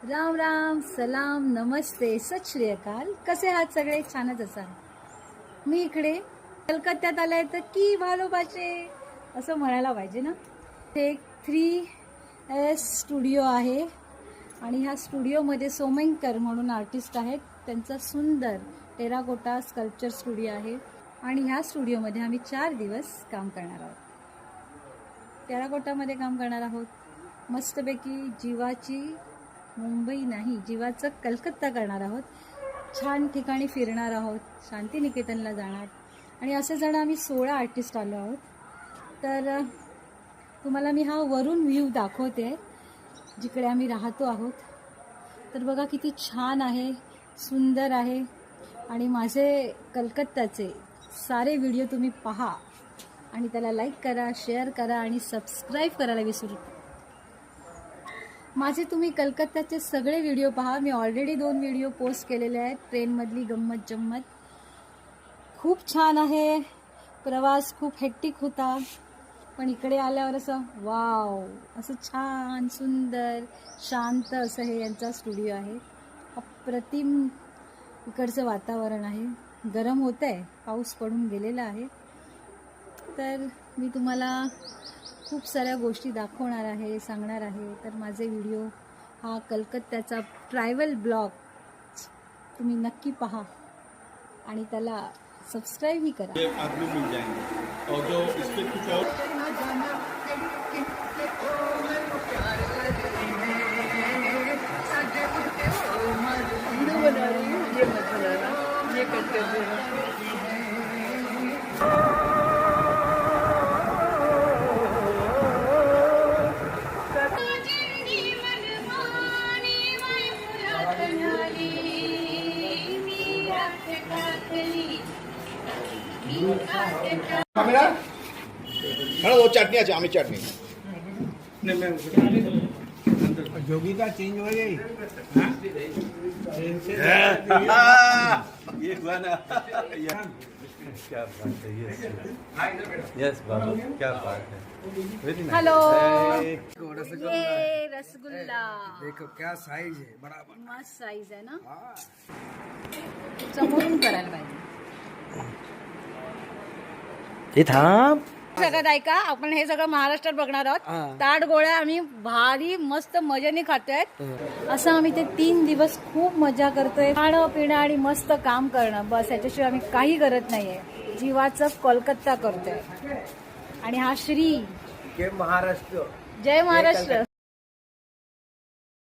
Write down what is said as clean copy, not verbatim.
राम राम, सलाम, नमस्ते, सत श्री अकाल. कसे आहात सगळे? छानच असाल. मी इकडे कलकत्त्यात आलाय तर की भालोबाचे असं म्हणायला पाहिजे ना. ते एक 3S स्टुडिओ आहे आणि ह्या स्टुडिओमध्ये सोमयंकर म्हणून आर्टिस्ट आहेत. त्यांचा सुंदर टेराकोटा स्कल्पचर स्टुडिओ आहे आणि ह्या स्टुडिओमध्ये आम्ही 4 दिवस काम करणार आहोत. टेराकोटामध्ये काम करणार आहोत. मस्तपैकी जीवाची मुंबई नाही, जीवाचं कलकत्ता करणार आहोत. छान ठिकाणी फिरणार आहोत. शांतिनिकेतनला जाणार आणि असे जण आम्ही 16 आर्टिस्ट आलो आहोत. तर तुम्हाला मी हा वरून व्ह्यू दाखवते जिकडे आम्ही राहतो आहोत. तर बघा किती छान आहे, सुंदर आहे. आणि माझे कलकत्त्याचे सारे व्हिडिओ तुम्ही पहा आणि त्याला लाईक करा, शेअर करा आणि सबस्क्राईब करायला विसरू नका. माझे तुम्ही कलकत्त्याचे सगळे व्हिडिओ पहा. मी ऑलरेडी 2 व्हिडिओ पोस्ट केलेले आहेत. ट्रेनमधली गंमत जम्मत खूप छान आहे. प्रवास खूप हेक्टिक होता, पण इकडे आल्यावर असं वाव, असं छान सुंदर शांत असं हे यांचा स्टुडिओ आहे. अप्रतिम इकडचं वातावरण आहे. गरम होत आहे, पाऊस पडून गेलेला आहे. तर मी तुम्हाला खूप साऱ्या गोष्टी दाखवणार आहे, सांगणार आहे. तर माझे व्हिडिओ हा कलकत्त्याचा ट्रॅव्हल ब्लॉग तुम्ही नक्की पहा आणि त्याला सबस्क्राईबही करा. एक आदमी मिल जाएंगे और जो इस पे कुछ और कैमरा खड़ा वो चटनी अच्छा हमें चटनी जोगी का चेंज हो गई ये बना क्या बात है. यस बाबू, क्या बात है. Very nice. हॅलो, रसगुल्ला ये रसगुल्ला देखो क्या साइज है, बराबर मस्त साईज आहे ना. समोरून करायला पाहिजे. सगळं ऐका, आपण हे सगळं महाराष्ट्रात बघणार आहोत. ताट गोळ्या आम्ही भारी मस्त मजेने खातोय. असं आम्ही ते 3 दिवस खूप मजा करतोय. खाणं पिणं आणि मस्त काम करणं, बस याच्याशिवाय आम्ही काही करत नाहीये. जीवाचं कोलकाता करतोय. आणि हा श्री के महाराष्ट्र जय महाराष्ट्र.